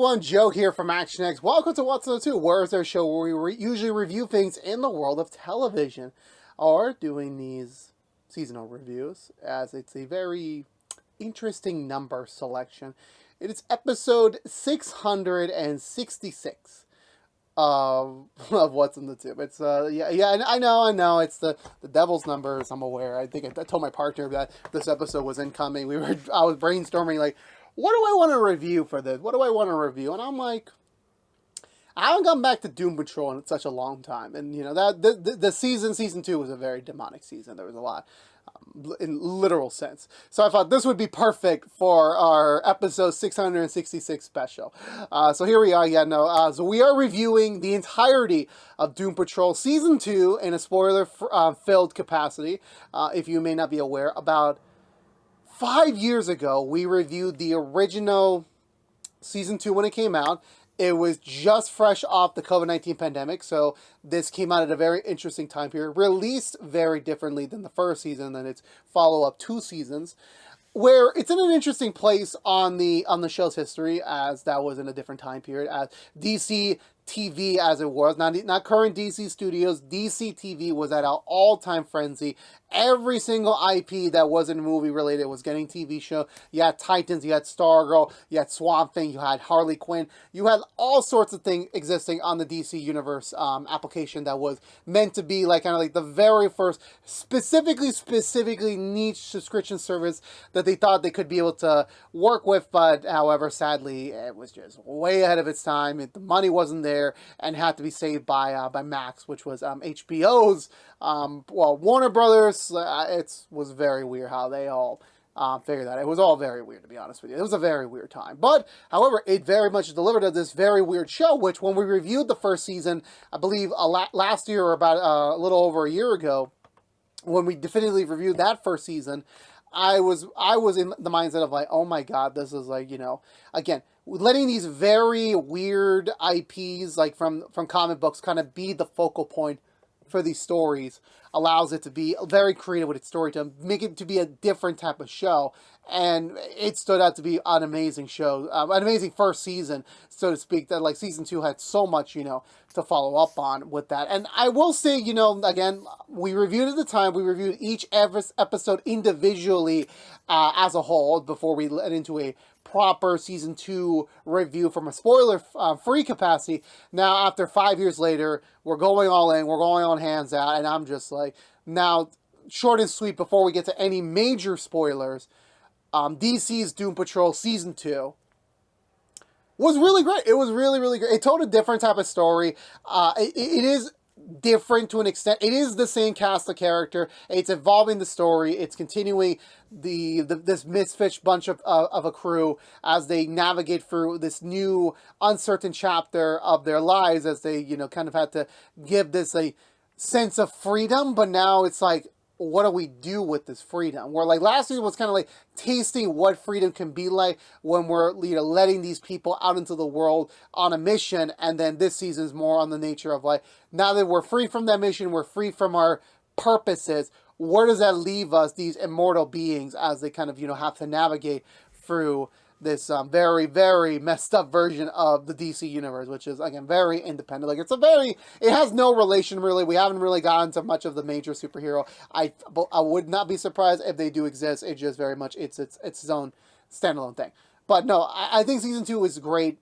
everyone, Joe here from ActionX. Welcome to What's in the Two, where is our show where we usually review things in the world of television, or doing these seasonal reviews, as it's a very interesting number selection. It is episode 666 of What's in the Tube. It's I know it's the devil's numbers. I'm aware. I think I told my partner that this episode was incoming. I was brainstorming like, what do I want to review for this? What do I want to review? And I'm like, I haven't gone back to Doom Patrol in such a long time. And, you know, that the season 2 was a very demonic season. There was a lot, in literal sense. So I thought this would be perfect for our episode 666 special. So here we are. So we are reviewing the entirety of Doom Patrol Season 2 in a spoiler-filled capacity. If you may not be aware, about 5 years ago, we reviewed the original Season 2 when it came out. It was just fresh off the COVID-19 pandemic, so this came out at a very interesting time period, released very differently than the first season and its follow-up 2 seasons, where it's in an interesting place on the show's history, as that was in a different time period, as DC TV as it was, not current DC Studios. DC TV was at an all-time frenzy. Every single IP that wasn't movie related was getting TV show. You had Titans, you had Stargirl, you had Swamp Thing, you had Harley Quinn. You had all sorts of things existing on the DC Universe application that was meant to be like kind of like the very first specifically niche subscription service that they thought they could be able to work with. But however, sadly, it was just way ahead of its time. The money wasn't there and had to be saved by Max, which was HBO's. Warner Brothers. It was very weird how they all figured that. It was all very weird, to be honest with you. It was a very weird time. But, however, it very much delivered this very weird show, which when we reviewed the first season, I believe last year or about a little over a year ago, when we definitively reviewed that first season, I was in the mindset of like, oh my god, this is like, you know, again, letting these very weird IPs like from comic books kind of be the focal point for these stories allows it to be very creative with its story, to make it to be a different type of show. And it stood out to be an amazing show, an amazing first season, so to speak, that like season 2 had so much, you know, to follow up on with that. And I will say, you know, again, we reviewed at the time, we reviewed each episode individually as a whole before we led into a proper season 2 review from a spoiler free capacity. Now, after 5 years later, we're going all in, we're going on hands out, and I'm just like, now, short and sweet, before we get to any major spoilers, DC's Doom Patrol Season 2 was really great. It was really, really great. It told a different type of story. It is different to an extent. It is the same cast of character. It's evolving the story. It's continuing this misfit bunch of a crew as they navigate through this new uncertain chapter of their lives, as they, you know, kind of had to give this a sense of freedom. But now it's like, what do we do with this freedom? Where like last season was kind of like tasting what freedom can be like when we're, you know, letting these people out into the world on a mission. And then this season is more on the nature of like, now that we're free from that mission, we're free from our purposes, where does that leave us, these immortal beings, as they kind of, you know, have to navigate through this very, very messed up version of the DC universe, which is, again, very independent. Like, it has no relation, really. We haven't really gotten to much of the major superhero. I would not be surprised if they do exist. It's just very much, it's its own standalone thing. But no, I think season 2 is great.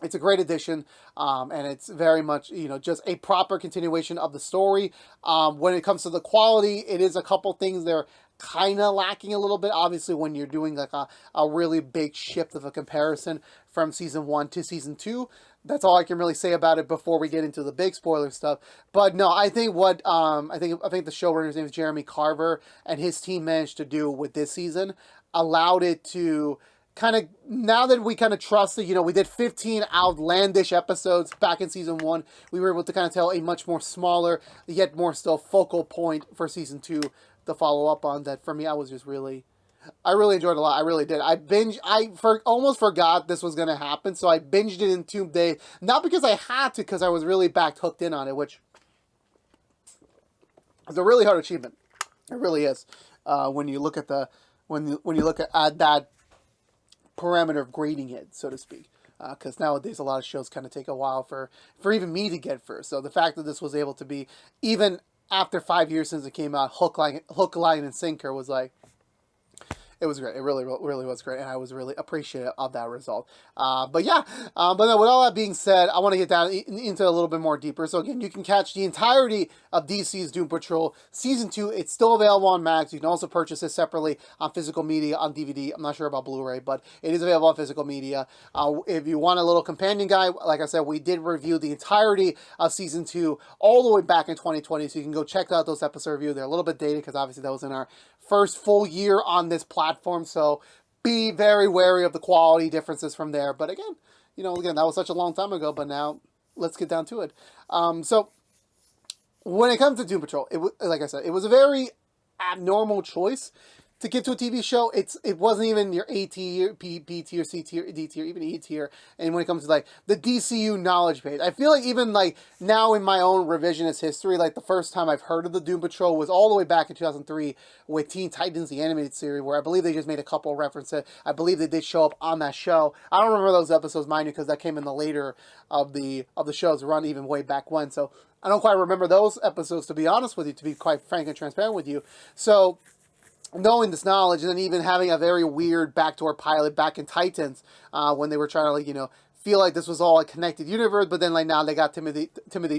It's a great addition, and it's very much, you know, just a proper continuation of the story. When it comes to the quality, it is a couple things there kind of lacking a little bit. Obviously, when you're doing like a really big shift of a comparison from season 1 to season 2, that's all I can really say about it before we get into the big spoiler stuff. But no, I think what I think the showrunner's name is Jeremy Carver, and his team managed to do with this season allowed it to kind of, now that we kind of trust that, you know, we did 15 outlandish episodes back in season 1, we were able to kind of tell a much more smaller, yet more still focal point for season 2 to follow up on. That for me, I really enjoyed it a lot. I really did. I almost forgot this was going to happen, so I binged it in 2 days. Not because I had to, because I was really hooked in on it, which is a really hard achievement. It really is. When you look at when you look at that parameter of grading it, so to speak. because nowadays a lot of shows kind of take a while for even me to get first. So the fact that this was able to be, even after 5 years since it came out, hook, line, and sinker was like, it was great. It really, really was great, and I was really appreciative of that result. But yeah, but then with all that being said, I want to get down into a little bit more deeper. So again, you can catch the entirety of DC's Doom Patrol Season 2. It's still available on Max. You can also purchase it separately on physical media, on DVD. I'm not sure about Blu-ray, but it is available on physical media. If you want a little companion guide, like I said, we did review the entirety of Season 2 all the way back in 2020, so you can go check out those episode reviews. They're a little bit dated because obviously that was in our first full year on this platform, so be very wary of the quality differences from there. But again, again, that was such a long time ago, but now let's get down to it. So when it comes to Doom Patrol, like I said, it was a very abnormal choice to get to a TV show. It wasn't even your A tier, B tier, C tier, D tier, even E tier. And when it comes to like the DCU knowledge page, I feel like even like now in my own revisionist history, like the first time I've heard of the Doom Patrol was all the way back in 2003 with Teen Titans, the animated series, where I believe they just made a couple of references. I believe they did show up on that show. I don't remember those episodes, mind you, because that came in the later of the shows run, even way back when. So I don't quite remember those episodes, to be honest with you, to be quite frank and transparent with you. So knowing this knowledge, and then even having a very weird backdoor pilot back in Titans, when they were trying to, like, feel like this was all a connected universe, but then, like, now they got Timothy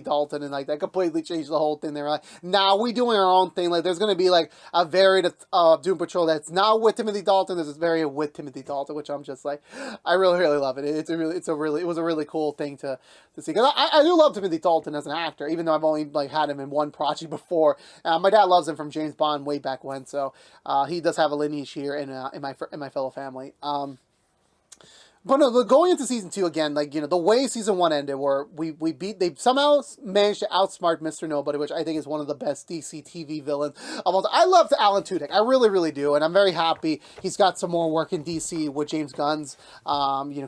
Dalton, and, like, that completely changed the whole thing. They were like, now we doing our own thing. Like, there's going to be, like, a variant of Doom Patrol that's not with Timothy Dalton. There's this variant with Timothy Dalton, which I'm just like, I really, really love it. It was a really cool thing to see. Because I do love Timothy Dalton as an actor, even though I've only, like, had him in one project before. My dad loves him from James Bond way back when, so he does have a lineage here in my fellow family. But no, going into Season 2 again, like, the way Season 1 ended, where they somehow managed to outsmart Mr. Nobody, which I think is one of the best DC TV villains of all time. I love Alan Tudyk, I really, really do, and I'm very happy he's got some more work in DC with James Gunn's,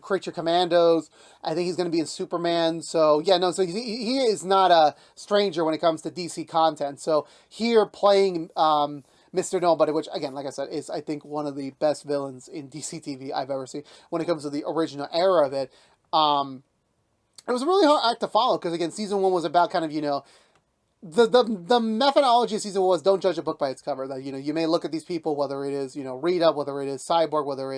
Creature Commandos. I think he's going to be in Superman, so yeah, no, so he is not a stranger when it comes to DC content. So here playing Mr. Nobody, which, again, like I said, is, I think, one of the best villains in DC TV I've ever seen when it comes to the original era of it. It was a really hard act to follow because, again, Season 1 was about kind of, the methodology of Season 1 was don't judge a book by its cover. That, you may look at these people, whether it is, Rita, whether it is Cyborg, whether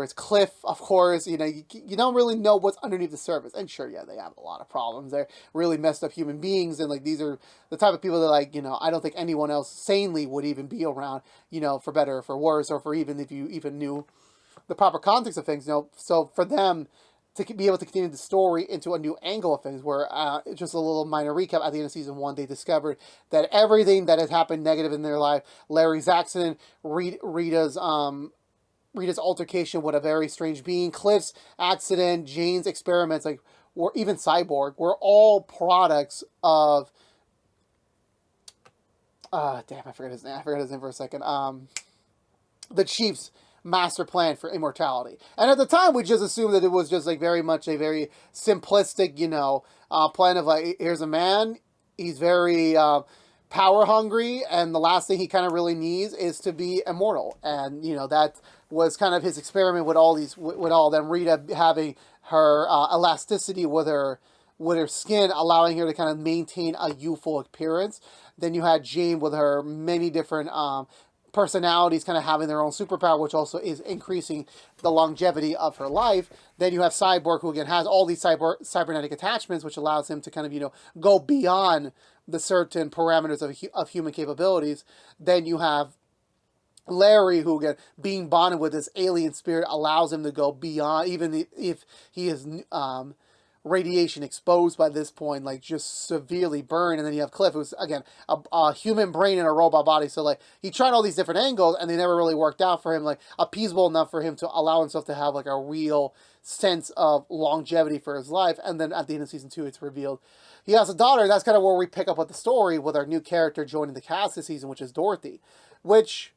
it's Cliff, of course, you don't really know what's underneath the surface. And sure, yeah, they have a lot of problems. They're really messed up human beings, and, like, these are the type of people that, like, I don't think anyone else sanely would even be around, for better or for worse, or for even if you even knew the proper context of things, So for them to be able to continue the story into a new angle of things, where, just a little minor recap, at the end of Season 1, they discovered that everything that has happened negative in their life, Larry's accident, Rita's altercation with a very strange being, Cliff's accident, Jane's experiments, like, or even Cyborg, were all products of, damn, I forgot his name for a second, the Chief's master plan for immortality. And at the time, we just assumed that it was just, like, very much a very simplistic, plan of, like, here's a man, he's very, power hungry, and the last thing he kind of really needs is to be immortal. And that was kind of his experiment with all these, with all them. Rita having her elasticity with her skin, allowing her to kind of maintain a youthful appearance. Then you had Jane with her many different personalities, kind of having their own superpower, which also is increasing the longevity of her life. Then you have Cyborg, who again has all these cybernetic attachments, which allows him to kind of go beyond the certain parameters of human capabilities. Then you have Larry, who, again, being bonded with this alien spirit, allows him to go beyond, even if he is radiation exposed by this point, like, just severely burned. And then you have Cliff, who's, again, a human brain in a robot body. So, like, he tried all these different angles, and they never really worked out for him, like, appeasable enough for him to allow himself to have, like, a real sense of longevity for his life. And then at the end of Season 2, it's revealed he has a daughter, and that's kind of where we pick up with the story, with our new character joining the cast this season, which is Dorothy, which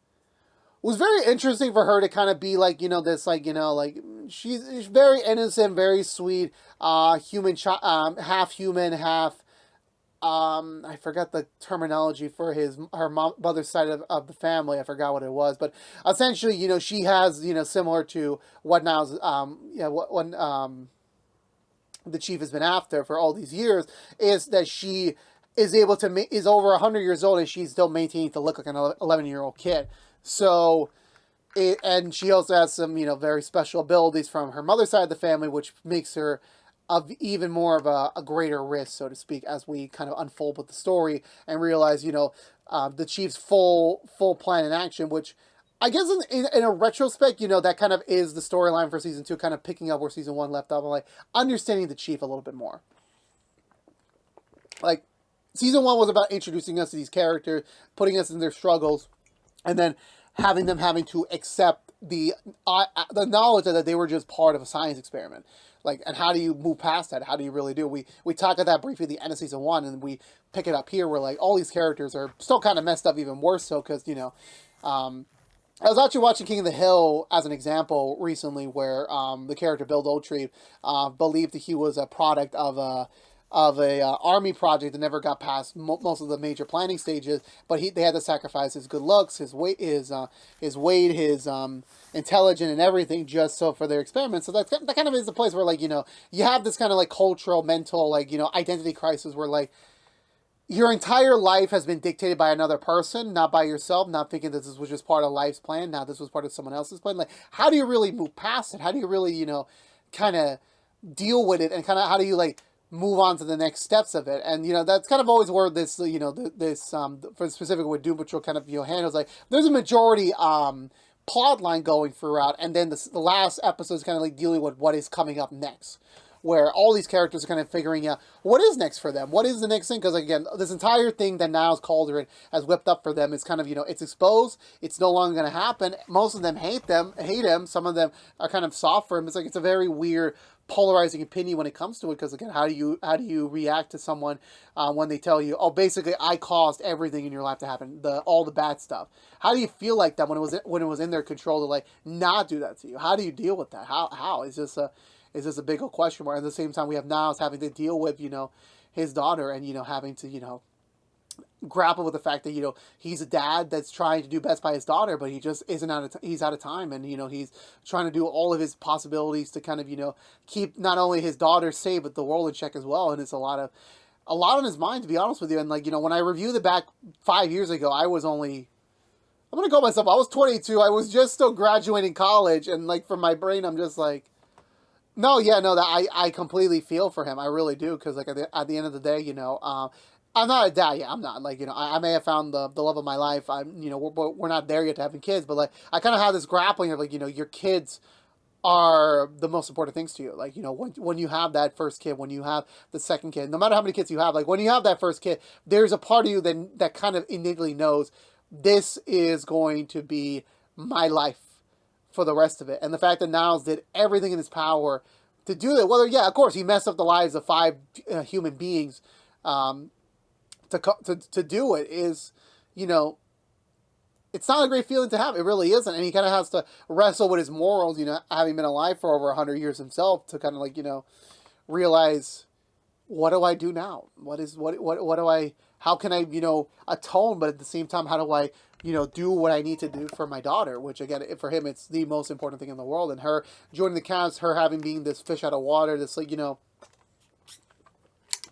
was very interesting for her to kind of be, like, this, like, like, she's very innocent, very sweet, half human, half I forgot the terminology for mother's side of the family. I forgot what it was, but essentially, she has, similar to what now's, what the chief has been after for all these years, is that she is able to is over 100 years old and she's still maintaining to look like an 11-year-old kid. So and she also has some, very special abilities from her mother's side of the family, which makes her of even more of a greater risk, so to speak, as we kind of unfold with the story and realize, the chief's full plan in action, which I guess in a retrospect, that kind of is the storyline for season 2, kind of picking up where season 1 left off, and like understanding the chief a little bit more. Like, season 1 was about introducing us to these characters, putting us in their struggles, and then having to accept the knowledge that they were just part of a science experiment. Like, and how do you move past that? How do you really do? We talk about that briefly at the end of season 1, and we pick it up here where like all these characters are still kind of messed up, even worse so, because I was actually watching King of the Hill as an example recently, where the character Bill Daltrey believed that he was a product of a army project that never got past most of the major planning stages, but they had to sacrifice his good looks, his weight, his intelligence and everything just so for their experiments. So that kind of is the place where like you have this kind of like cultural, mental, like identity crisis where like your entire life has been dictated by another person, not by yourself, not thinking that this was just part of life's plan, now this was part of someone else's plan. Like, how do you really move past it? How do you really, kind of deal with it, and kind of how do you like move on to the next steps of it? And that's kind of always where this for specific with Doom Patrol kind of handles, like there's a majority plot line going throughout, and then the last episode is kind of like dealing with what is coming up next, where all these characters are kind of figuring out what is next for them, what is the next thing, because again, this entire thing that Niles Cauldron has whipped up for them is kind of, it's exposed, it's no longer going to happen. Most of them hate him, some of them are kind of soft for him. It's like, it's a very weird, polarizing opinion when it comes to it, because again, how do you react to someone when they tell you, oh, basically I caused everything in your life to happen, all the bad stuff? How do you feel like that when it was in their control to like not do that to you? How do you deal with that? How is this a big old question mark? At the same time, we have Niles having to deal with his daughter, and having to grapple with the fact that he's a dad that's trying to do best by his daughter, but he just isn't he's out of time, and he's trying to do all of his possibilities to kind of keep not only his daughter safe but the world in check as well. And it's a lot on his mind, to be honest with you. And like when I reviewed it back 5 years ago, I'm gonna call myself, I was 22, I was just still graduating college, and like from my brain I'm just like, that I completely feel for him. I really do, because like at the end of the day, I'm not a dad yet. I'm not like I may have found the love of my life. We're not there yet to having kids, but like I kind of have this grappling of like your kids are the most important things to you. Like when you have that first kid, when you have the second kid, no matter how many kids you have, like when you have that first kid, there's a part of you that kind of innately knows this is going to be my life for the rest of it. And the fact that Niles did everything in his power to do that, whether, of course, he messed up the lives of 5 human beings to do it, is, it's not a great feeling to have. It really isn't. And he kind of has to wrestle with his morals, having been alive for over 100 years himself, to kind of like, realize, what do I do now? What do I, how can I, atone, but at the same time, how do I, do what I need to do for my daughter, which again, for him, it's the most important thing in the world. And her joining the cast, her having being this fish out of water, this like,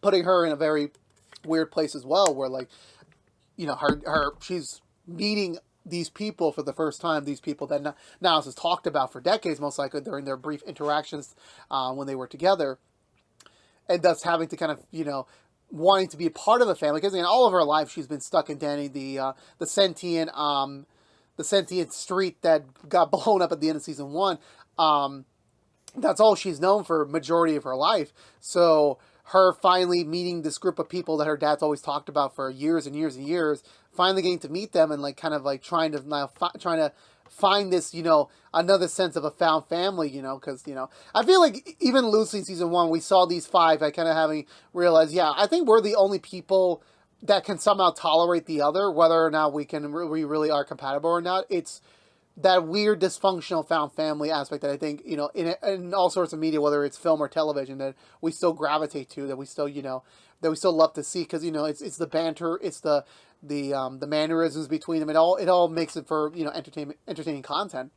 putting her in a very weird place as well, where like, she's meeting these people for the first time, these people that Niles has talked about for decades, most likely during their brief interactions when they were together. And thus having to kind of, wanting to be a part of the family, because again, all of her life she's been stuck in Danny, the sentient street that got blown up at the end of season 1. That's all she's known for majority of her life. So her finally meeting this group of people that her dad's always talked about for years and years and years, finally getting to meet them, and like kind of like trying to find this, another sense of a found family, because, I feel like even loosely in season 1, we saw these 5, I kind of having realized, I think we're the only people that can somehow tolerate the other, whether or not we really are compatible or not. It's that weird dysfunctional found family aspect that I think, in all sorts of media, whether it's film or television, that we still gravitate to, that we still, that we still love to see, because it's the banter, it's the mannerisms between them. It all makes it for entertaining content.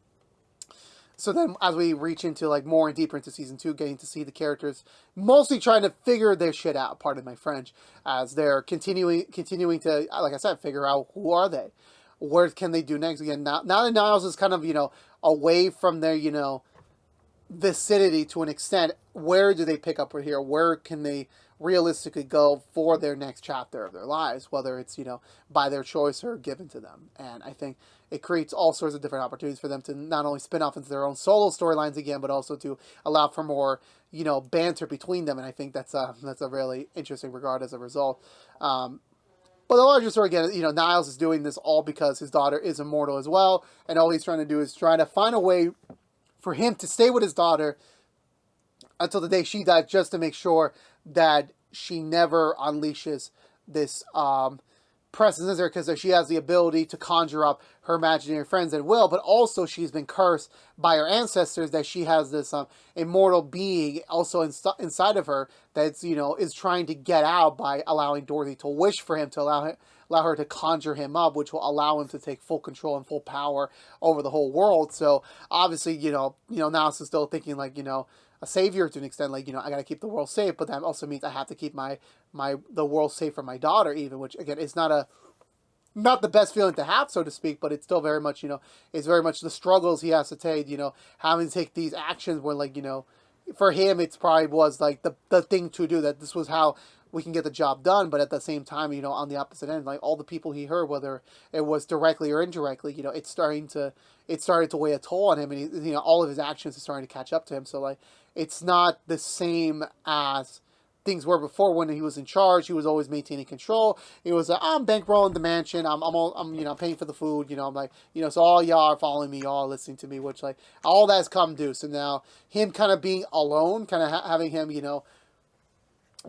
So then, as we reach into like more and deeper into season 2, getting to see the characters mostly trying to figure their shit out. Pardon my French, as they're continuing to, like I said, figure out who are they, what can they do next. Again, now that Niles is kind of away from their vicinity to an extent, where do they pick up from here? Where can they realistically go for their next chapter of their lives, whether it's by their choice or given to them? And I think it creates all sorts of different opportunities for them to not only spin off into their own solo storylines again, but also to allow for more banter between them. And I think that's a really interesting regard as a result. But the larger story, again, Niles is doing this all because his daughter is immortal as well, and all he's trying to do is trying to find a way for him to stay with his daughter until the day she dies, just to make sure that she never unleashes this presence there, because she has the ability to conjure up her imaginary friends at will, but also she's been cursed by her ancestors that she has this immortal being also inside of her that's is trying to get out by allowing Dorothy to wish for him, to allow her to conjure him up, which will allow him to take full control and full power over the whole world. So obviously, now is still thinking like, a savior to an extent, like, I got to keep the world safe, but that also means I have to keep the world safe for my daughter, even, which again is not the best feeling to have, so to speak, but it's still very much, it's very much the struggles he has to take, having to take these actions where, like, for him, it's probably was like the thing to do, that this was how we can get the job done. But at the same time, on the opposite end, like all the people he hurt, whether it was directly or indirectly, it's starting to weigh a toll on him, and all of his actions are starting to catch up to him. So like, it's not the same as things were before. When he was in charge, he was always maintaining control. He was like, I'm bankrolling the mansion. I'm paying for the food. I'm like, so all y'all are following me, y'all are listening to me, which like all that's come due. So now him kind of being alone, kind of having him,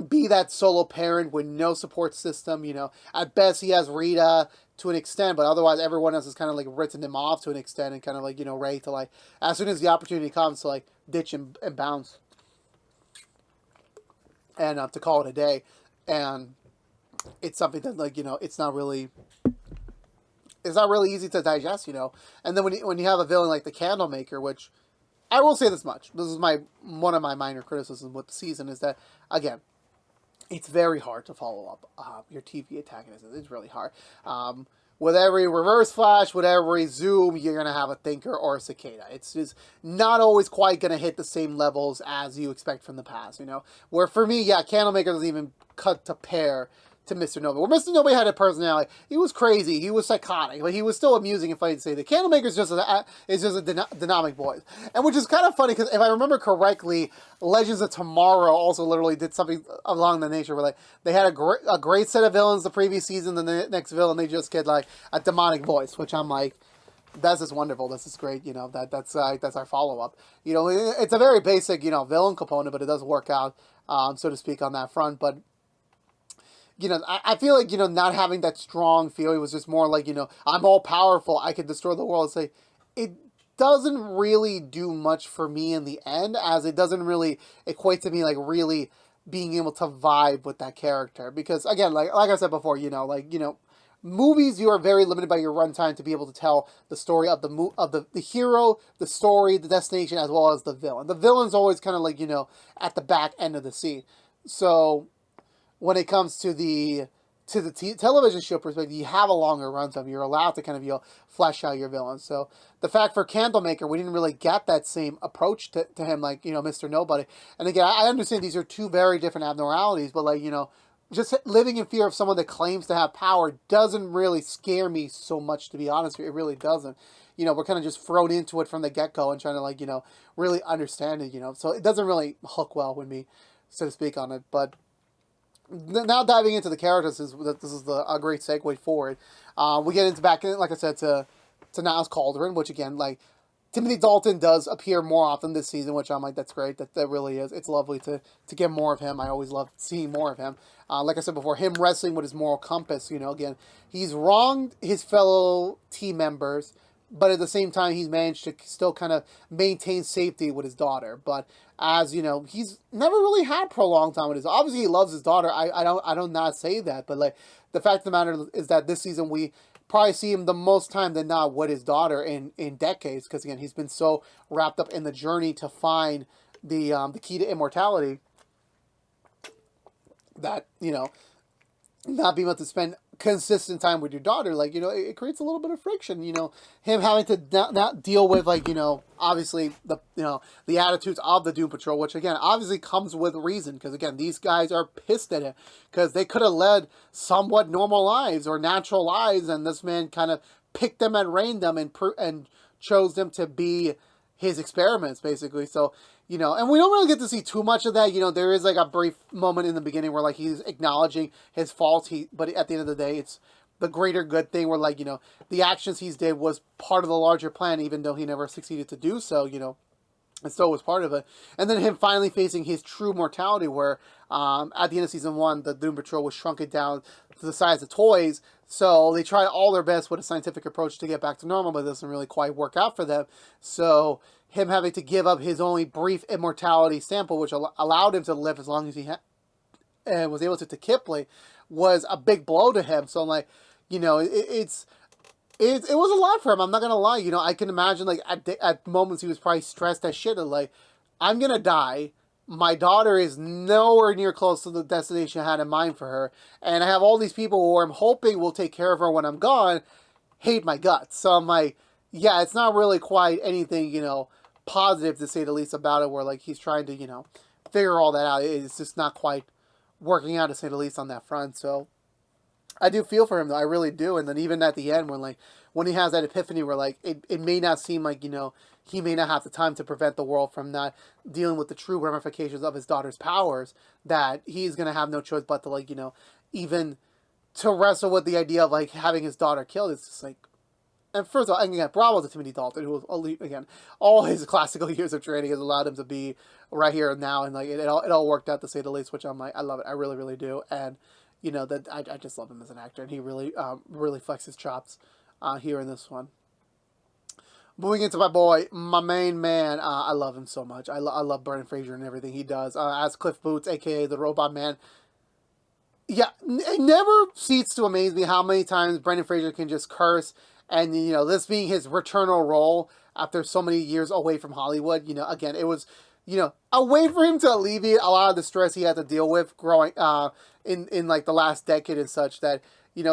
be that solo parent with no support system. At best he has Rita to an extent, but otherwise everyone else has kind of like written him off to an extent, and kind of like, ready to like, as soon as the opportunity comes, to like ditch and bounce, and to call it a day. And it's something that like, it's not really easy to digest, And then when you have a villain like the Candlemaker, which I will say this much, this is one of my minor criticisms with the season, is that again, it's very hard to follow up your TV antagonist. It's really hard. With every reverse flash, with every zoom, you're going to have a thinker or a cicada. It's just not always quite going to hit the same levels as you expect from the past, Where for me, yeah, Candlemaker doesn't even cut to pair to Mr. Nobody. Where Mr. Nobody had a personality. He was crazy. He was psychotic, but he was still amusing and funny to say. The Candlemaker is just a dynamic voice, and which is kind of funny because if I remember correctly, Legends of Tomorrow also literally did something along the nature where like they had a great set of villains the previous season, then the next villain they just get like a demonic voice, which I'm like, that's just wonderful. This is great. That's our follow up. It's a very basic villain component, but it does work out, so to speak, on that front. But I feel like, not having that strong feeling was just more like, I'm all powerful, I can destroy the world. It's like, it doesn't really do much for me in the end, as it doesn't really equate to me, like, really being able to vibe with that character. Because, again, like I said before, movies, you are very limited by your runtime to be able to tell the story of the hero, the story, the destination, as well as the villain. The villain's always kind of like, at the back end of the scene. So when it comes to the television show perspective, you have a longer runtime. You're allowed to kind of flesh out your villains. So the fact for Candlemaker, we didn't really get that same approach to him, like Mr. Nobody. And again, I understand these are two very different abnormalities, but like just living in fear of someone that claims to have power doesn't really scare me so much, to be honest with you. It really doesn't. We're kind of just thrown into it from the get-go and trying to like really understand it. So it doesn't really hook well with me, so to speak, on it. But now diving into the characters, this is a great segue forward. We get into back, like I said, to Niles Cauldron, which again, like, Timothy Dalton does appear more often this season, which I'm like, that's great. That really is. It's lovely to get more of him. I always love seeing more of him. Like I said before, him wrestling with his moral compass. Again, he's wronged his fellow team members, but at the same time, he's managed to still kind of maintain safety with his daughter. But as you know, he's never really had prolonged time with his. Obviously, he loves his daughter. I don't not say that, but like the fact of the matter is that this season we probably see him the most time than not with his daughter in decades. Because again, he's been so wrapped up in the journey to find the key to immortality that not being able to spend consistent time with your daughter, like, it creates a little bit of friction, him having to not deal with, like, obviously the attitudes of the Doom Patrol, which again, obviously comes with reason, because again, these guys are pissed at him, because they could have led somewhat normal lives or natural lives, and this man kind of picked them and reigned them and chose them to be his experiments, basically. So, and we don't really get to see too much of that. There is like a brief moment in the beginning where like he's acknowledging his faults. But at the end of the day, it's the greater good thing where like, the actions he's did was part of the larger plan, even though he never succeeded to do so, and still was part of it. And then him finally facing his true mortality where at the end of season 1, the Doom Patrol was shrunken down to the size of toys. So they try all their best with a scientific approach to get back to normal, but it doesn't really quite work out for them. So him having to give up his only brief immortality sample, which allowed him to live as long as he had, and was able to Kipling, was a big blow to him. So I'm like, it was a lot for him. I'm not gonna lie. I can imagine like at moments he was probably stressed as shit. And like, I'm gonna die. My daughter is nowhere near close to the destination I had in mind for her, and I have all these people who I'm hoping will take care of her when I'm gone. Hate my guts. So I'm like, yeah, it's not really quite anything, positive to say the least about it. Where like he's trying to, figure all that out. It's just not quite working out to say the least on that front. So I do feel for him though, I really do. And then even at the end when he has that epiphany where like it may not seem like, he may not have the time to prevent the world from not dealing with the true ramifications of his daughter's powers, that he's going to have no choice but to like, even to wrestle with the idea of like having his daughter killed. It's just like, and first of all, again, bravo to Timothy Dalton, who was, again, all his classical years of training has allowed him to be right here and now, and like it all worked out to say the least, which I'm like, I love it, I really, really do. And that I just love him as an actor, and he really really flexes his chops here in this one. Moving into my boy, my main man, I love him so much. I love Brendan Fraser and everything he does. As Cliff Boots, aka the Robot Man. Yeah, it never ceases to amaze me how many times Brendan Fraser can just curse, and this being his returnal role after so many years away from Hollywood. Again, it was a way for him to alleviate a lot of the stress he had to deal with growing in like the last decade and such, that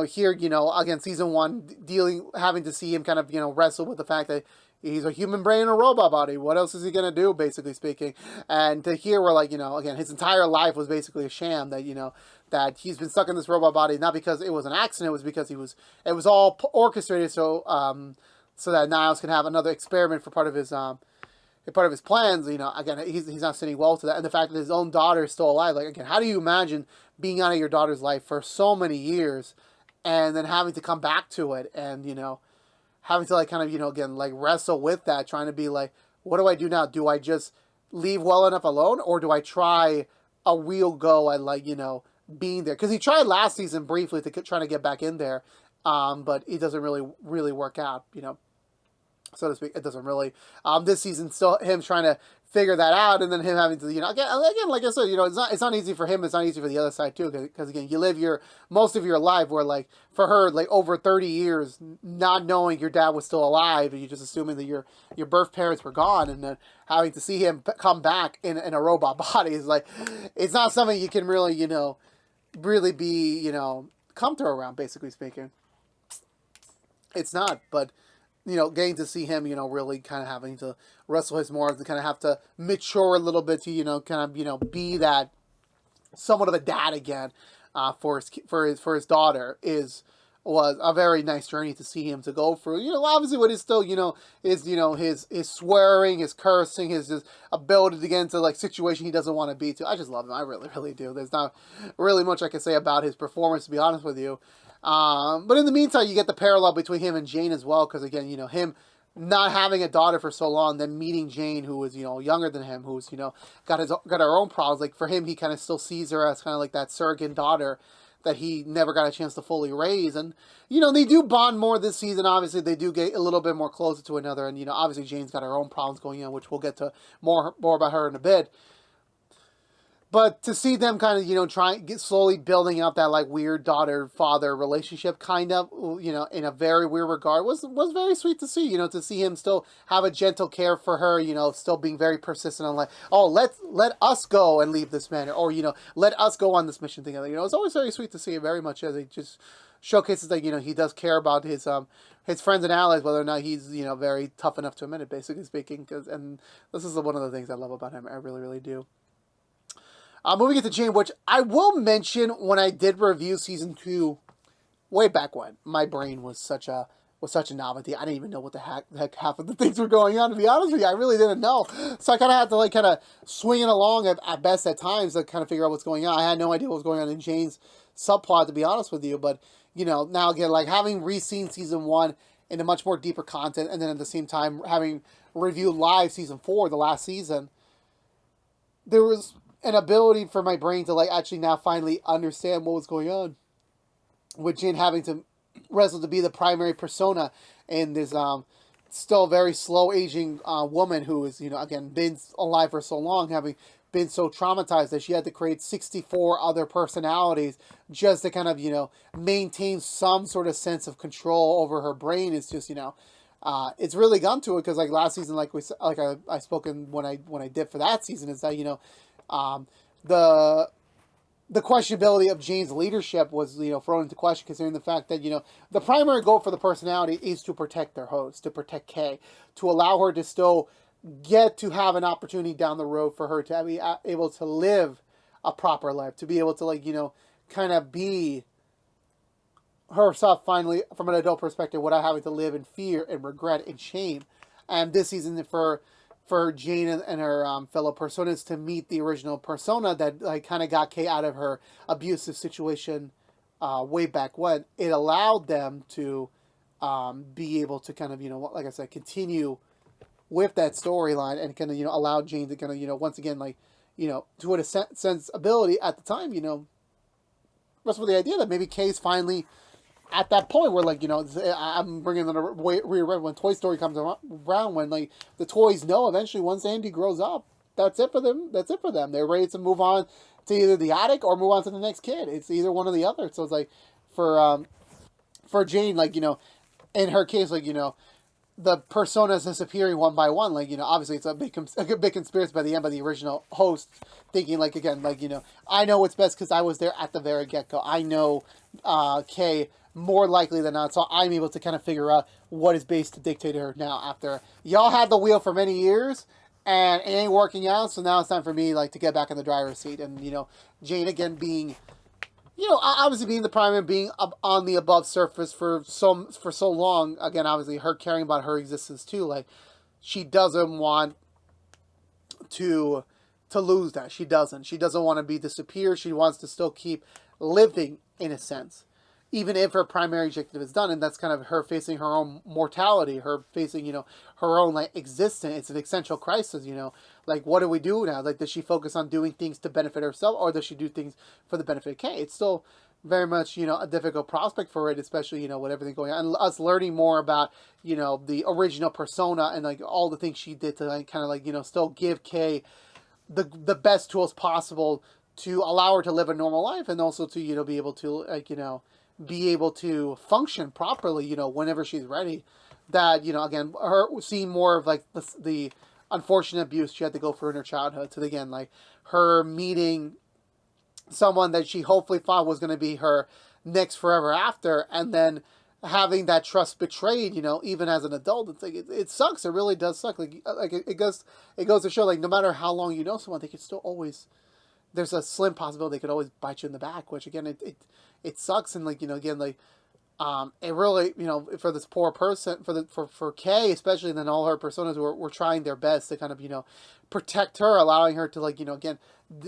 here, again, season 1, having to see him kind of, wrestle with the fact that he's a human brain in a robot body. What else is he going to do, basically speaking? And to hear where, like, again, his entire life was basically a sham, that, that he's been stuck in this robot body, not because it was an accident, it was because it was all orchestrated so that Niles can have another experiment for part of his plans. Again, he's not sitting well to that. And the fact that his own daughter is still alive, like, again, how do you imagine being out of your daughter's life for so many years and then having to come back to it, and having to like kind of again like wrestle with that, trying to be like, what do I do now? Do I just leave well enough alone, or do I try a real go at like being there? Because he tried last season briefly to trying to get back in there, but it doesn't really work out, so to speak. It doesn't really. This season, still him trying to figure that out, and then him having to, again, like I said, it's not easy for him. It's not easy for the other side too, because again, you live most of your life where, like, for her, like over 30 years, not knowing your dad was still alive, and you're just assuming that your birth parents were gone, and then having to see him come back in a robot body is like, it's not something you can really, really be, comfortable around, basically speaking. It's not, but getting to see him, really kind of having to wrestle his more, to kind of have to mature a little bit to, kind of, be that somewhat of a dad again, for his daughter was a very nice journey to see him to go through. Obviously what is still, his swearing, his cursing, his just ability to get into like situation he doesn't want to be to. I just love him. I really, really do. There's not really much I can say about his performance, to be honest with you. But in the meantime, you get the parallel between him and Jane as well, because again, him not having a daughter for so long, then meeting Jane, who was, younger than him, who's, got her own problems. Like for him, he kind of still sees her as kind of like that surrogate daughter that he never got a chance to fully raise. And, they do bond more this season. Obviously, they do get a little bit more closer to another. And, obviously Jane's got her own problems going on, which we'll get to more about her in a bit. But to see them kind of, slowly building up that like weird daughter-father relationship, kind of, in a very weird regard, was very sweet to see. To see him still have a gentle care for her, still being very persistent on like, oh, let us go and leave this man, or let us go on this mission together. It's always very sweet to see it, very much as it just showcases that he does care about his friends and allies, whether or not he's very tough enough to admit it, basically speaking. And this is one of the things I love about him. I really, really do. Moving into Jane, which I will mention when I did review season 2, way back when, my brain was such a novelty. I didn't even know what the heck half of the things were going on. To be honest with you, I really didn't know. So I kind of had to kind of swing it along at best at times to kind of figure out what's going on. I had no idea what was going on in Jane's subplot, to be honest with you. But now again, like having re-seen season 1 in a much more deeper content, and then at the same time having reviewed live season 4, the last season, there was an ability for my brain to actually now finally understand what was going on with Jane having to wrestle to be the primary persona in this still very slow aging woman who is again been alive for so long, having been so traumatized that she had to create 64 other personalities just to kind of maintain some sort of sense of control over her brain. It's just it's really gone to it because last season, I spoken when I did for that season, is that the questionability of Jane's leadership was thrown into question, considering the fact that the primary goal for the personality is to protect their host, to protect Kay, to allow her to still get to have an opportunity down the road for her to be able to live a proper life, to be able to kind of be herself finally from an adult perspective without having to live in fear and regret and shame. And this season for Jane and her fellow personas to meet the original persona that kind of got Kay out of her abusive situation way back when, it allowed them to be able to kind of like I said, continue with that storyline and kind of allow Jane to kind of once again to a sense ability at the time rest with the idea that maybe Kay's finally at that point where I'm bringing it when Toy Story comes around, when the toys know eventually once Andy grows up, that's it for them. They're ready to move on to either the attic or move on to the next kid. It's either one or the other. So it's for Jane, in her case, the personas disappearing one by one. Obviously it's a big conspiracy by the end by the original host, thinking I know what's best because I was there at the very get-go. I know Kay more likely than not, so I'm able to kind of figure out what is best to dictate to her now after y'all had the wheel for many years and it ain't working out, so now it's time for me to get back in the driver's seat. And Jane again being obviously being the primary, being up on the above surface for so long, again obviously her caring about her existence too, she doesn't want to lose that. She doesn't want to be disappear. She wants to still keep living in a sense, even if her primary objective is done. And that's kind of her facing her own mortality, her facing, her own existence. It's an existential crisis, what do we do now? Does she focus on doing things to benefit herself, or does she do things for the benefit of Kay? It's still very much, a difficult prospect for it, especially, with everything going on. And us learning more about, the original persona and all the things she did to kind of still give Kay the best tools possible to allow her to live a normal life, and also to, be able to, be able to function properly, whenever she's ready. That, again, her seeing more of the unfortunate abuse she had to go through in her childhood, to again, her meeting someone that she hopefully thought was going to be her next forever after, and then having that trust betrayed, even as an adult. It's it sucks. It really does suck. It goes to show, no matter how long you know someone, they could still always, there's a slim possibility they could always bite you in the back, which again, it sucks. And again, it really, for this poor person, for Kay especially, and then all her personas were trying their best to kind of, protect her, allowing her to again,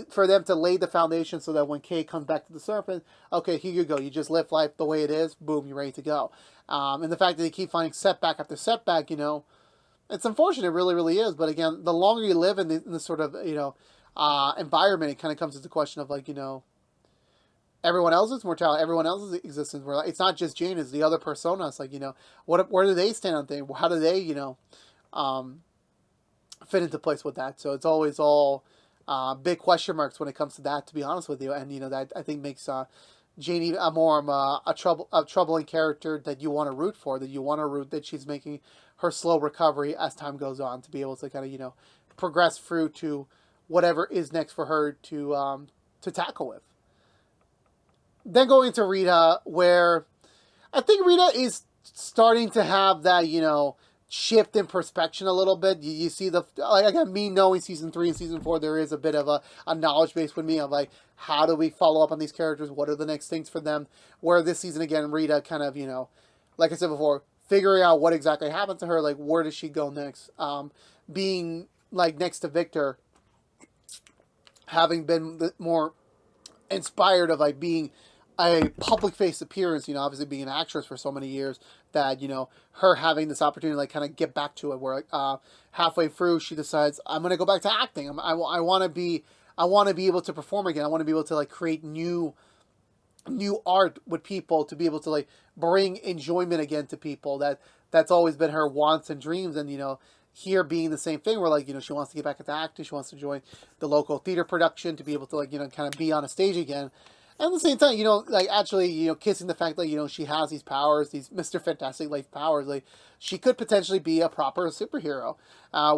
for them to lay the foundation so that when Kay comes back to the surface, okay, here you go. You just live life the way it is. Boom, you're ready to go. And the fact that they keep finding setback after setback, it's unfortunate. It really, really is. But again, the longer you live in this sort of, environment, it kind of comes into the question of everyone else's mortality, everyone else's existence. Where like, it's not just Jane; it's the other personas. Like what where do they stand on things? How do they um, fit into place with that? So it's always all big question marks when it comes to that. To be honest with you, and that I think makes Janie a more a troubling character that you want to root for, that you want to root that she's making her slow recovery as time goes on to be able to kind of progress through to whatever is next for her to tackle with. Then going to Rita, where I think Rita is starting to have that shift in perspective a little bit. You see like again, me knowing season 3 and season 4, there is a bit of a knowledge base with me of like how do we follow up on these characters, what are the next things for them, where this season again Rita kind of like I said before, figuring out what exactly happened to her, like where does she go next, being like next to Victor, having been more inspired of like being a public face appearance, obviously being an actress for so many years, that her having this opportunity to like kind of get back to it, where halfway through she decides I'm gonna go back to acting. I want to be able to perform again. I want to be able to like create new art with people, to be able to like bring enjoyment again to people. That's always been her wants and dreams, and here being the same thing, where like she wants to get back into acting, she wants to join the local theater production to be able to like kind of be on a stage again. And at the same time, like actually, kissing the fact that, she has these powers, these Mr. Fantastic Life powers, like, she could potentially be a proper superhero.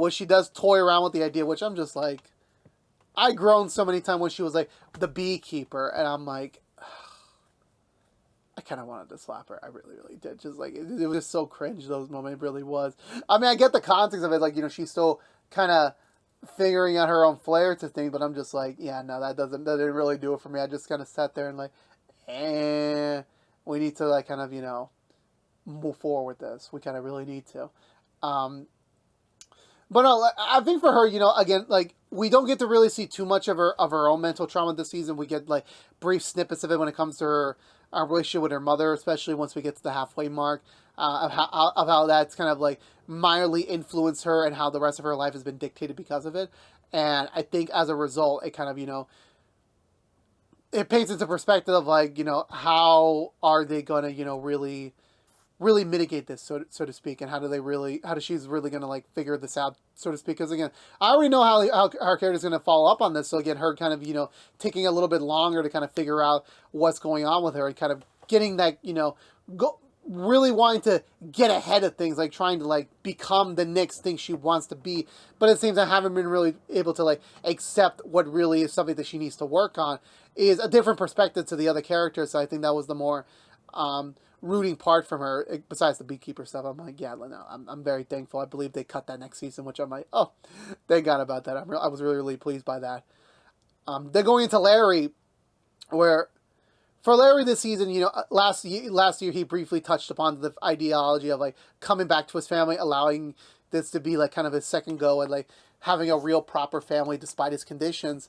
When she does toy around with the idea, which I'm just like, I groaned so many times when she was like, the beekeeper, and I'm like, I kind of wanted to slap her. I really, really did. Just like, it was just so cringe, those moments, it really was. I mean, I get the context of it, like, she's still kind of figuring out her own flair to things, but I'm just like, yeah, no, that didn't really do it for me. I just kind of sat there and like, we need to like kind of move forward with this. We kind of really need to. But no, I think for her, again, like we don't get to really see too much of her own mental trauma this season. We get like brief snippets of it when it comes to her relationship with her mother, especially once we get to the halfway mark, of how that's kind of like mildly influenced her and how the rest of her life has been dictated because of it. And I think as a result, it kind of it paints into perspective of like how are they gonna really mitigate this, so to speak, and how does she's really going to like figure this out, so to speak, because again, I already know how her character is going to follow up on this, so again, her kind of, taking a little bit longer to kind of figure out what's going on with her, and kind of getting that, really wanting to get ahead of things, like trying to like become the next thing she wants to be, but at the same time, haven't been really able to like accept what really is something that she needs to work on, is a different perspective to the other characters, so I think that was the more, rooting part from her, besides the beekeeper stuff. I'm like, yeah, no, I'm very thankful. I believe they cut that next season, which I'm like, oh, thank God about that. I was really, really pleased by that. Then going into Larry, where for Larry this season, last year he briefly touched upon the ideology of like coming back to his family, allowing this to be like kind of his second go at like having a real proper family despite his conditions.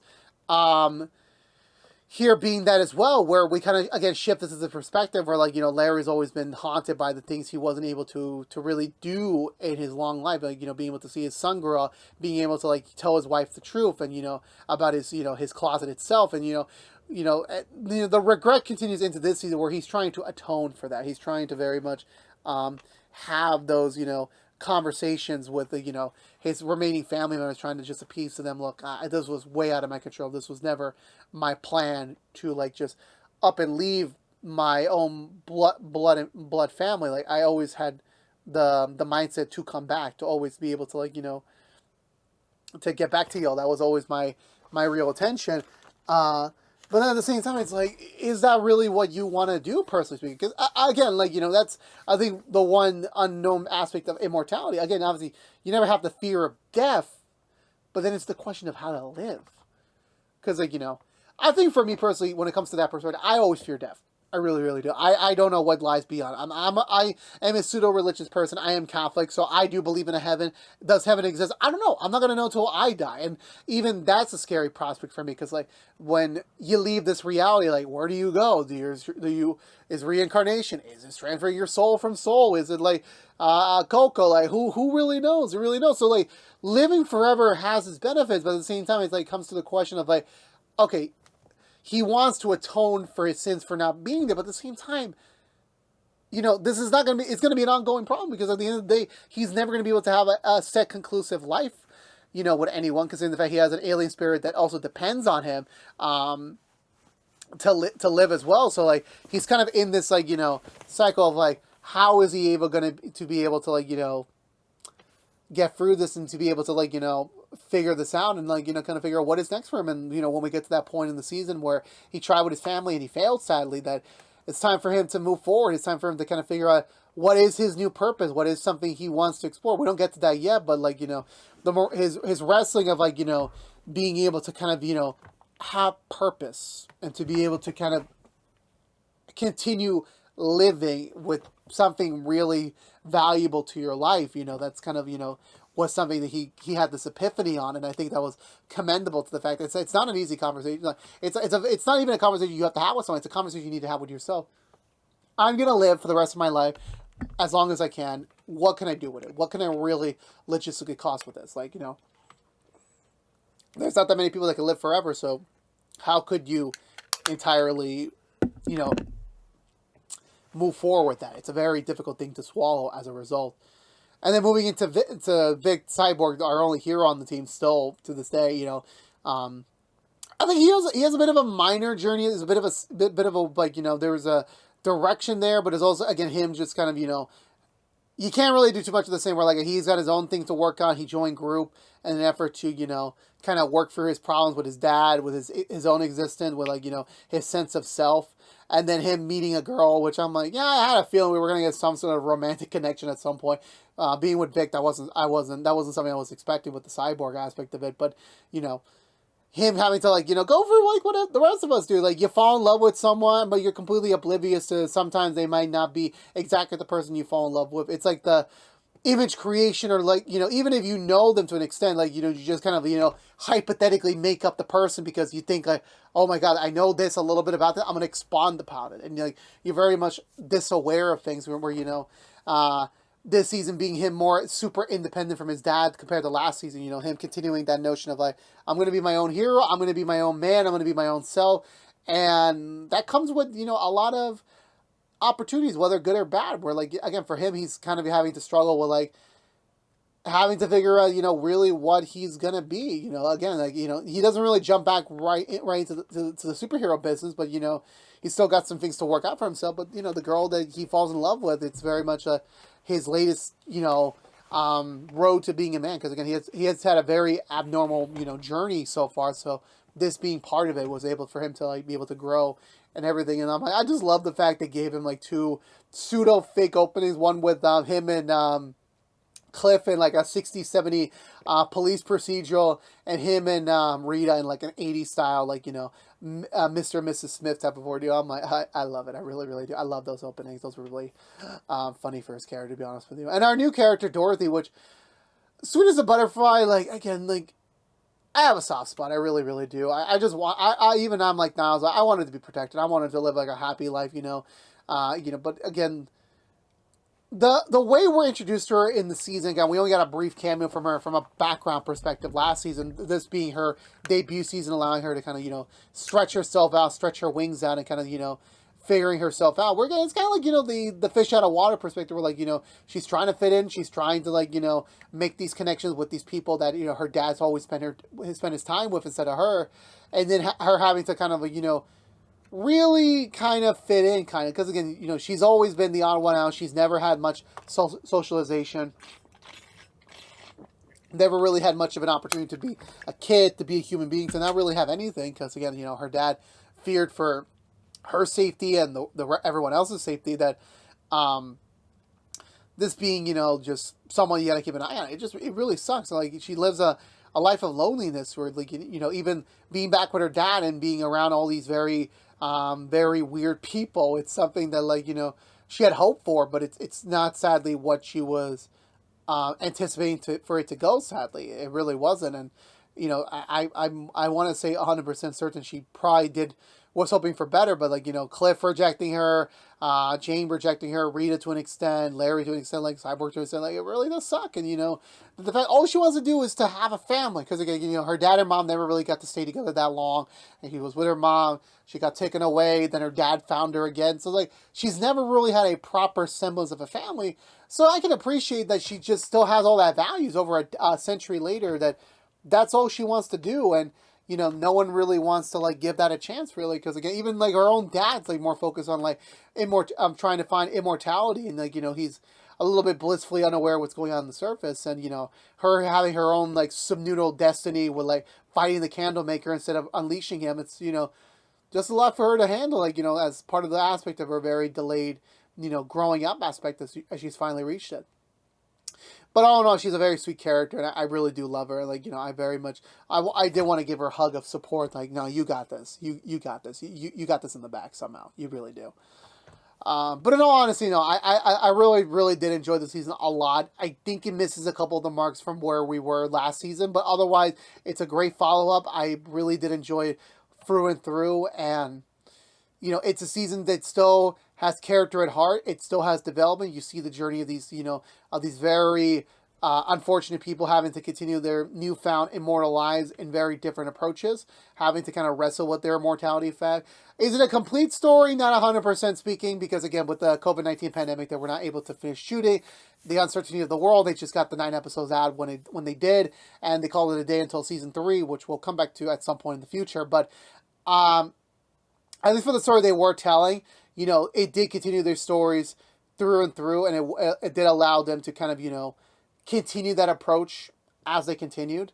Here being that as well, where we kind of, again, shift this as a perspective where, like, Larry's always been haunted by the things he wasn't able to really do in his long life. Like, being able to see his son grow up, being able to, like, tell his wife the truth and, about his, his closet itself. And, the regret continues into this season where he's trying to atone for that. He's trying to very much have those, conversations with the his remaining family members, trying to just appease to them. Look, this was way out of my control. This was never my plan to like just up and leave my own blood family. Like I always had the mindset to come back, to always be able to like to get back to y'all. That was always my real intention. But then at the same time, it's like, is that really what you want to do, personally speaking? Because, again, like, that's, I think, the one unknown aspect of immortality. Again, obviously, you never have the fear of death, but then it's the question of how to live. Because, like, I think for me personally, when it comes to that perspective, I always fear death. I really, really do. I don't know what lies beyond. I am a pseudo-religious person. I am Catholic, so I do believe in a heaven. Does heaven exist? I don't know. I'm not going to know until I die. And even that's a scary prospect for me, because, like, when you leave this reality, like, where do you go? Is reincarnation? Is it transferring your soul from soul? Is it, like, Coco? Like, who really knows? Who really knows? So, like, living forever has its benefits, but at the same time, it's, like, comes to the question of, like, okay, he wants to atone for his sins for not being there, but at the same time, this is not going to be, it's going to be an ongoing problem, because at the end of the day, he's never going to be able to have a set conclusive life, with anyone, considering the fact he has an alien spirit that also depends on him, to live as well. So like, he's kind of in this, like, cycle of like, how is he to be able to, like, get through this, and to be able to, like, figure this out, and like, kind of figure out what is next for him. And when we get to that point in the season where he tried with his family and he failed sadly, that it's time for him to move forward. It's time for him to kind of figure out what is his new purpose, what is something he wants to explore. We don't get to that yet, but like, the more his wrestling of, like, being able to kind of, have purpose, and to be able to kind of continue living with something really valuable to your life, that's kind of, was something that he had this epiphany on. And I think that was commendable, to the fact that it's not an easy conversation. It's not even a conversation you have to have with someone. It's a conversation you need to have with yourself. I'm going to live for the rest of my life as long as I can. What can I do with it? What can I really logistically cost with this? Like, there's not that many people that can live forever. So how could you entirely, move forward with that? It's a very difficult thing to swallow as a result. And then moving into Vic Cyborg, our only hero on the team still to this day, I think he has a bit of a minor journey. There's a bit of a like, there was a direction there, but it's also, again, him just kind of, you can't really do too much of the same, where like, he's got his own thing to work on. He joined group in an effort to, kind of work through his problems with his dad, with his own existence, with, like, his sense of self. And then him meeting a girl, which I'm like, yeah, I had a feeling we were gonna get some sort of romantic connection at some point. Being with Vic, that wasn't something I was expecting with the cyborg aspect of it. But him having to, like, go for, like, what the rest of us do. Like, you fall in love with someone, but you're completely oblivious to sometimes they might not be exactly the person you fall in love with. It's like the image creation, or like, even if you know them to an extent, like, you just kind of, hypothetically make up the person, because you think like, oh my God, I know this a little bit about that, I'm going to expand upon it. And like, you're very much disaware of things where this season being him more super independent from his dad compared to last season, him continuing that notion of like, I'm going to be my own hero, I'm going to be my own man, I'm going to be my own self. And that comes with, a lot of opportunities, whether good or bad, where, like, again, for him, he's kind of having to struggle with, like, having to figure out, really what he's gonna be. Again, like, he doesn't really jump back right into the superhero business, but he's still got some things to work out for himself. But the girl that he falls in love with, it's very much his latest road to being a man, because again, he has had a very abnormal journey so far. So this being part of it was able for him to, like, be able to grow and everything. And I'm like, I just love the fact they gave him, like, 2 pseudo fake openings, one with him and Cliff in, like, a 60s, 70s police procedural, and him and Rita in, like, an 80s style, like, Mr. and Mrs. Smith type of ordeal. I'm like, I love it. I really, really do. I love those openings. Those were really funny for his character, to be honest with you. And our new character, Dorothy, which, sweet as a butterfly, like, again, like, I have a soft spot. I really, really do. I just want, I'm like Niles, I wanted to be protected. I wanted to live, like, a happy life, but again, the way we're introduced to her in the season, again, we only got a brief cameo from her from a background perspective last season, this being her debut season, allowing her to kind of, stretch herself out, stretch her wings out, and kind of, figuring herself out. It's kind of like, the fish out of water perspective, where, like, she's trying to fit in, she's trying to, like, make these connections with these people that, her dad's always spent his time with instead of her, and then her having to kind of, like, really kind of fit in, kind of, because again, she's always been the odd one out. She's never had much socialization, never really had much of an opportunity to be a kid, to be a human being, to not really have anything, because again, her dad feared for her safety and the everyone else's safety, that this being, just someone you gotta keep an eye on. It really sucks. Like, she lives a life of loneliness, where, like, even being back with her dad and being around all these very weird people, it's something that, like, she had hope for, but it's not, sadly, what she was anticipating for it to go. Sadly, it really wasn't. And I want to say 100% certain she probably did was hoping for better, but like, Cliff rejecting her, Jane rejecting her, Rita to an extent, Larry to an extent, like Cyborg to an extent, like it really does suck. And the fact all she wants to do is to have a family, because again, her dad and mom never really got to stay together that long, and he was with her mom. She got taken away, then her dad found her again. So like she's never really had a proper semblance of a family. So I can appreciate that she just still has all that values over a century later. That's all she wants to do, and no one really wants to like give that a chance, really, because again, even like her own dad's like more focused on like trying to find immortality, and like he's a little bit blissfully unaware of what's going on the surface, and her having her own like subnautic destiny with like fighting the Candlemaker instead of unleashing him. It's just a lot for her to handle, like as part of the aspect of her very delayed growing up aspect as she's finally reached it. But all in all, she's a very sweet character, and I really do love her. Like, I very much, I did want to give her a hug of support. Like, no, you got this. You got this. You got this in the back somehow. You really do. But in all honesty, I really, really did enjoy the season a lot. I think it misses a couple of the marks from where we were last season, but otherwise, it's a great follow-up. I really did enjoy it through and through, and it's a season that still has character at heart. It still has development. You see the journey of these, of these very unfortunate people having to continue their newfound immortal lives in very different approaches, having to kind of wrestle with their immortality fact. Is it a complete story? Not 100% speaking, because again, with the COVID-19 pandemic, that we're not able to finish shooting, the uncertainty of the world, they just got the 9 episodes out when they did, and they called it a day until season 3, which we'll come back to at some point in the future. But at least for the story they were telling, it did continue their stories through and through, and it did allow them to kind of, continue that approach as they continued,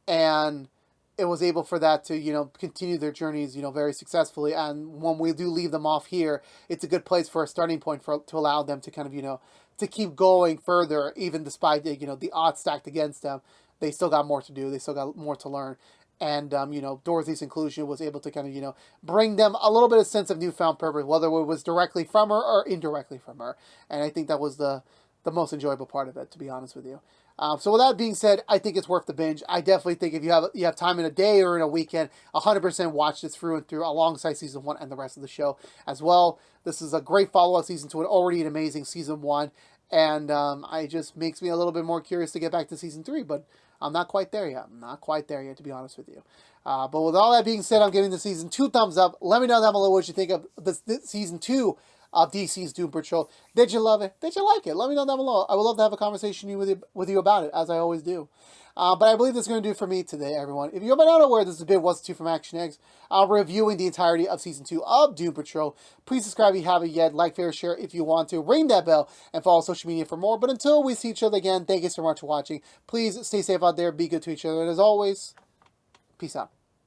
and it was able for that to, continue their journeys, very successfully. And when we do leave them off here, it's a good place for a starting point to allow them to kind of, to keep going further, even despite the odds stacked against them. They still got more to do. They still got more to learn. And, Dorothy's inclusion was able to kind of, bring them a little bit of sense of newfound purpose, whether it was directly from her or indirectly from her. And I think that was the most enjoyable part of it, to be honest with you. So with that being said, I think it's worth the binge. I definitely think if you have time in a day or in a weekend, 100% watch this through and through alongside season 1 and the rest of the show as well. This is a great follow-up season to an already an amazing season 1. And it just makes me a little bit more curious to get back to season 3, but I'm not quite there yet. I'm not quite there yet, to be honest with you. But with all that being said, I'm giving the season 2 thumbs up. Let me know down below what you think of this season 2 of DC's Doom Patrol. Did you love it? Did you like it? Let me know down below. I would love to have a conversation with you about it, as I always do. But I believe that's going to do it for me today, everyone. If you're not aware, this is a bit What's 2 from ActionX, reviewing the entirety of Season 2 of Doom Patrol. Please subscribe if you haven't yet. Like, favorite, share if you want to. Ring that bell and follow social media for more. But until we see each other again, thank you so much for watching. Please stay safe out there. Be good to each other. And as always, peace out.